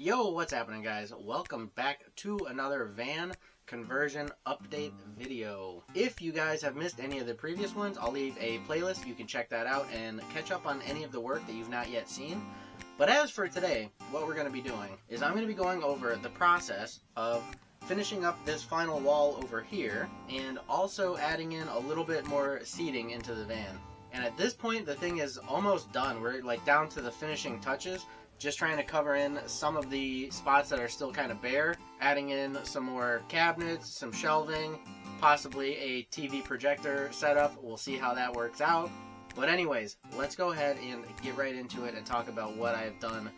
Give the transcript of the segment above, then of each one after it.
Yo, what's happening, guys? Welcome back to another van conversion update video. If you guys have missed any of the previous ones, I'll leave a playlist. You can check that out and catch up on any of the work that you've not yet seen. But as for today, what we're going to be doing is I'm going to be going over the process of finishing up this final wall over here and also adding in a little bit more seating into the van. And at this point, the thing is almost done. We're like down to the finishing touches. Just trying to cover in some of the spots that are still kind of bare, adding in some more cabinets, some shelving, possibly a TV projector setup. We'll see how that works out. But anyways, let's go ahead and get right into it and talk about what I've done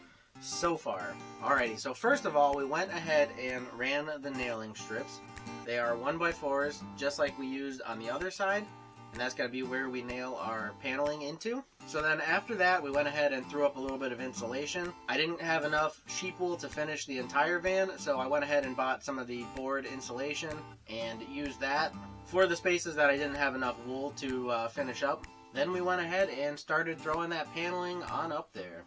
so far. Alrighty, so first of all, we went ahead and ran the nailing strips. They are 1x4s, just like we used on the other side. And that's going to be where we nail our paneling into. So then after that, we went ahead and threw up a little bit of insulation. I didn't have enough sheep wool to finish the entire van, so I went ahead and bought some of the board insulation and used that for the spaces that I didn't have enough wool to finish up. Then we went ahead and started throwing that paneling on up there.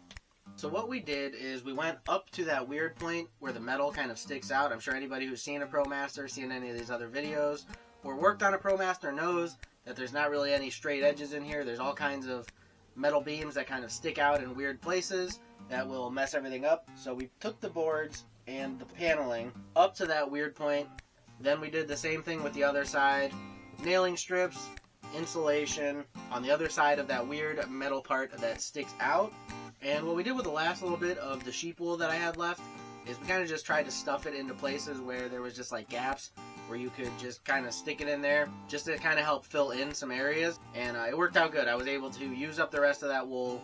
So what we did is we went up to that weird point where the metal kind of sticks out. I'm sure anybody who's seen a Promaster, seen any of these other videos, or worked on a Promaster knows that there's not really any straight edges in here. There's all kinds of metal beams that kind of stick out in weird places that will mess everything up. So we took the boards and the paneling up to that weird point. Then we did the same thing with the other side. Nailing strips, insulation on the other side of that weird metal part that sticks out. And what we did with the last little bit of the sheep wool that I had left is we kind of just tried to stuff it into places where there was just like gaps, where you could just kind of stick it in there just to kind of help fill in some areas. And it worked out good. I was able to use up the rest of that wool.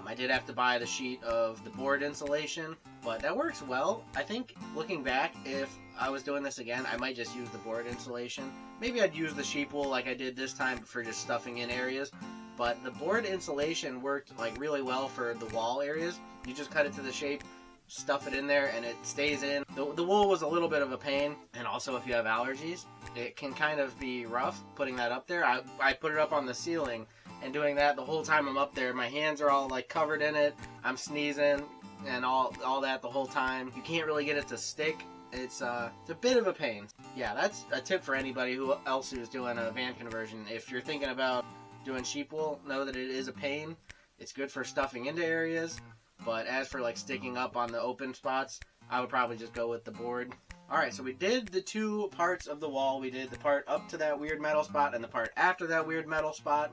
I did have to buy the sheet of the board insulation, but that works well. I think looking back, if I was doing this again, I might just use the board insulation. Maybe I'd use the sheep wool like I did this time for just stuffing in areas. But the board insulation worked like really well for the wall areas. You just cut it to the shape, stuff it in there, and it stays in. The wool was a little bit of a pain, and also if you have allergies, it can kind of be rough putting that up there. I put it up on the ceiling, and doing that the whole time I'm up there, my hands are all like covered in it. I'm sneezing and all that the whole time. You can't really get it to stick. It's a bit of a pain. Yeah, that's a tip for anybody else who's doing a van conversion. If you're thinking about doing sheep wool, know that it is a pain. It's good for stuffing into areas. But as for like sticking up on the open spots, I would probably just go with the board. Alright, so we did the two parts of the wall. We did the part up to that weird metal spot and the part after that weird metal spot.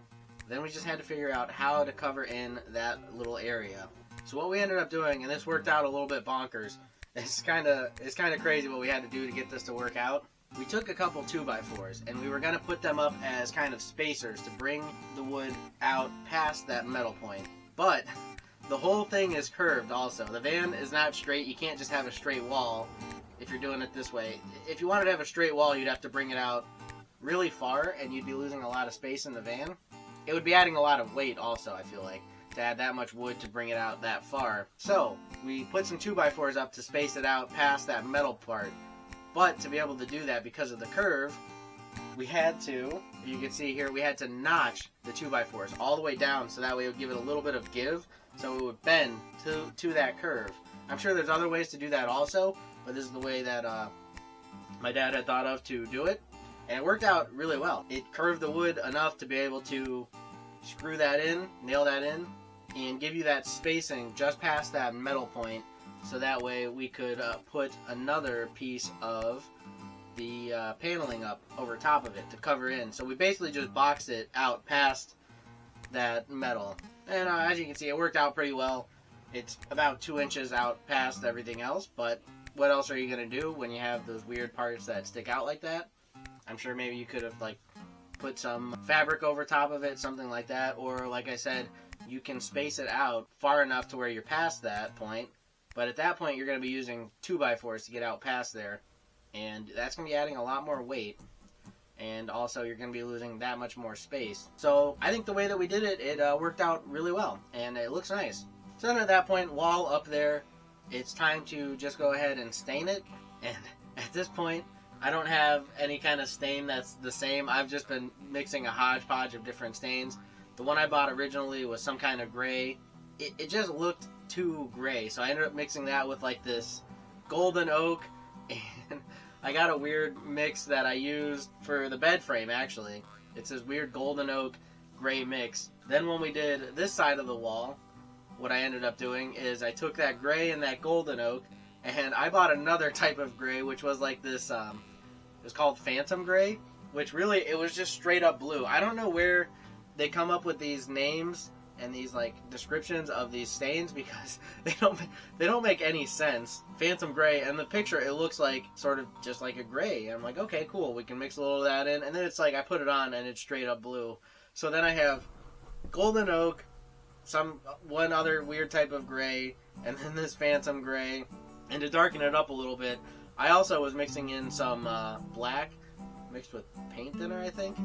Then we just had to figure out how to cover in that little area. So what we ended up doing, and this worked out a little bit bonkers, it's kind of crazy what we had to do to get this to work out. We took a couple 2x4s and we were going to put them up as kind of spacers to bring the wood out past that metal point. But the whole thing is curved also. The van is not straight. You can't just have a straight wall if you're doing it this way. If you wanted to have a straight wall, you'd have to bring it out really far and you'd be losing a lot of space in the van. It would be adding a lot of weight also, I feel like, to add that much wood to bring it out that far. So we put some 2x4s up to space it out past that metal part. But to be able to do that, because of the curve, we had to, you can see here, we had to notch the 2x4s all the way down so that way it would give it a little bit of give, so it would bend to that curve. I'm sure there's other ways to do that also, but this is the way that my dad had thought of to do it, and it worked out really well. It curved the wood enough to be able to screw that in, nail that in, and give you that spacing just past that metal point, so that way we could put another piece of the paneling up over top of it to cover in. So we basically just boxed it out past that metal. And as you can see, it worked out pretty well. It's about 2 inches out past everything else, but what else are you going to do when you have those weird parts that stick out like that? I'm sure maybe you could have like put some fabric over top of it, something like that, or like I said, you can space it out far enough to where you're past that point, but at that point you're going to be using 2x4s to get out past there, and that's going to be adding a lot more weight, and also you're going to be losing that much more space. So I think the way that we did it, it worked out really well, and it looks nice. So then at that point, wall up there, it's time to just go ahead and stain it, and at this point, I don't have any kind of stain that's the same. I've just been mixing a hodgepodge of different stains. The one I bought originally was some kind of gray. It just looked too gray, so I ended up mixing that with like this golden oak, and I got a weird mix that I used for the bed frame. Actually, it's this weird golden oak gray mix. Then when we did this side of the wall, what I ended up doing is I took that gray and that golden oak, and I bought another type of gray, which was like this, it was called Phantom Gray, which really, it was just straight up blue. I don't know where they come up with these names and these like descriptions of these stains, because they don't make any sense. Phantom Gray, and the picture, it looks like sort of just like a gray. I'm like, okay, cool, we can mix a little of that in, and then it's like I put it on and it's straight up blue. So then I have golden oak, one other weird type of gray, and then this Phantom Gray. And to darken it up a little bit, I also was mixing in some black mixed with paint thinner, I think.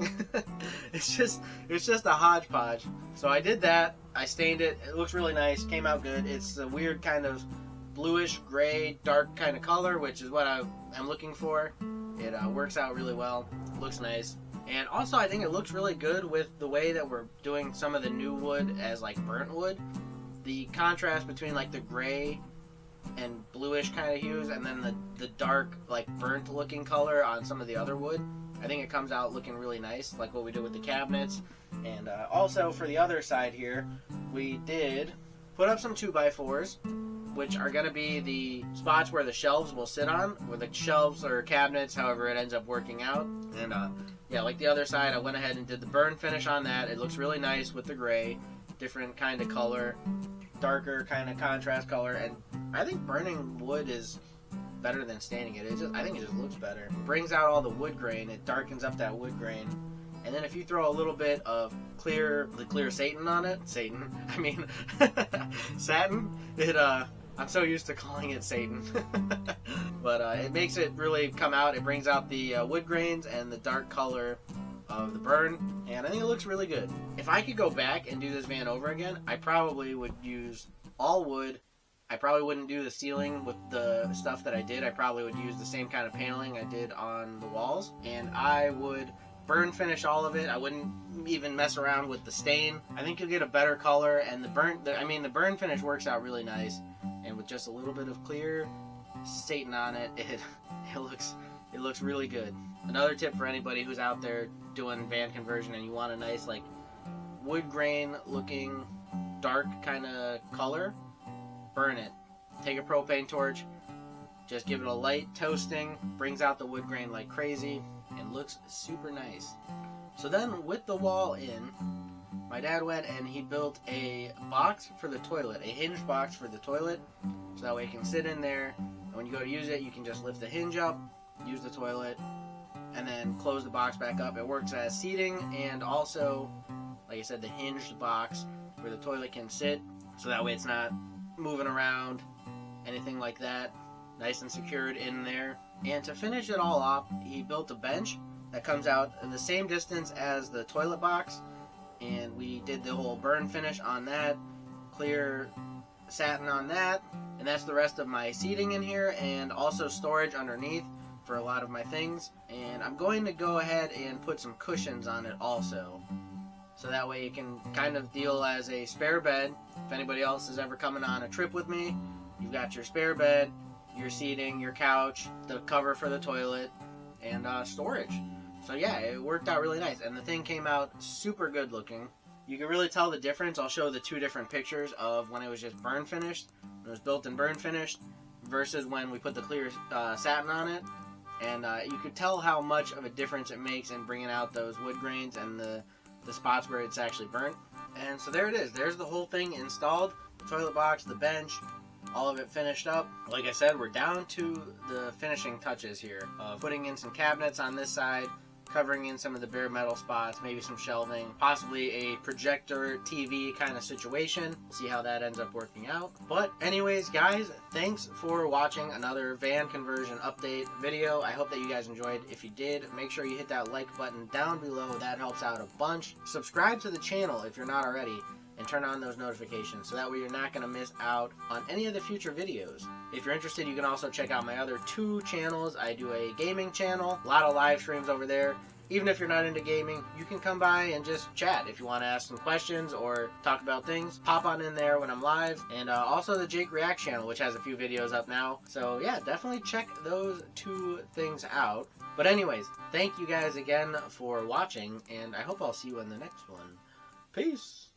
It's just a hodgepodge. So I did that. I stained it. It looks really nice. Came out good. It's a weird kind of bluish gray, dark kind of color, which is what I'm looking for. It works out really well. Looks nice. And also, I think it looks really good with the way that we're doing some of the new wood as like burnt wood. The contrast between like the gray and bluish kind of hues, and then the dark, like burnt looking color on some of the other wood. I think it comes out looking really nice, like what we did with the cabinets. And also for the other side here, we did put up some 2x4s, which are going to be the spots where the shelves will sit on, where the shelves or cabinets, however it ends up working out. And yeah, like the other side, I went ahead and did the burn finish on that. It looks really nice with the gray, different kind of color, darker kind of contrast color, and I think burning wood is better than staining it. I think it just looks better. It brings out all the wood grain. It darkens up that wood grain. And then if you throw a little bit of the clear satin on it, satin, I'm so used to calling it Satan. But it makes it really come out. It brings out the wood grains and the dark color of the burn, and I think it looks really good. If I could go back and do this van over again, I probably would use all wood. I probably wouldn't do the ceiling with the stuff that I did. I probably would use the same kind of paneling I did on the walls, and I would burn finish all of it. I wouldn't even mess around with the stain. I think you'll get a better color, and the burn finish works out really nice, and with just a little bit of clear satin on it, it looks really good. Another tip for anybody who's out there doing van conversion and you want a nice like wood grain looking dark kind of color, burn it. Take a propane torch, just give it a light toasting, brings out the wood grain like crazy, and looks super nice. So then with the wall in, my dad went and he built a box for the toilet, a hinged box for the toilet, so that way it can sit in there, and when you go to use it, you can just lift the hinge up, use the toilet, and then close the box back up. It works as seating, and also, like I said, the hinged box where the toilet can sit, so that way it's not moving around, anything like that. Nice and secured in there. And to finish it all up, he built a bench that comes out the same distance as the toilet box, and we did the whole burn finish on that, clear satin on that, and that's the rest of my seating in here, and also storage underneath for a lot of my things. And I'm going to go ahead and put some cushions on it also, so that way it can kind of deal as a spare bed. If anybody else is ever coming on a trip with me, you've got your spare bed, your seating, your couch, the cover for the toilet, and storage. So yeah, it worked out really nice, and the thing came out super good looking. You can really tell the difference. I'll show the two different pictures of when it was just burn finished, when it was built and burn finished, versus when we put the clear satin on it. And you could tell how much of a difference it makes in bringing out those wood grains and the spots where it's actually burnt. And so there it is. There's the whole thing installed. The toilet box, the bench, all of it finished up. Like I said, we're down to the finishing touches here of putting in some cabinets on this side, covering in some of the bare metal spots, maybe some shelving, possibly a projector TV kind of situation. See how that ends up working out. But anyways, guys, thanks for watching another van conversion update video. I hope that you guys enjoyed. If you did, make sure you hit that like button down below. That helps out a bunch. Subscribe to the channel if you're not already, and turn on those notifications so that way you're not going to miss out on any of the future videos. If you're interested, you can also check out my other two channels. I do a gaming channel, a lot of live streams over there, even if you're not into gaming, you can come by and just chat. If you want to ask some questions or talk about things, pop on in there when I'm live. And also the Jake Reacts channel, which has a few videos up now. So yeah, definitely check those two things out. But anyways, thank you guys again for watching, and I hope I'll see you in the next one. Peace!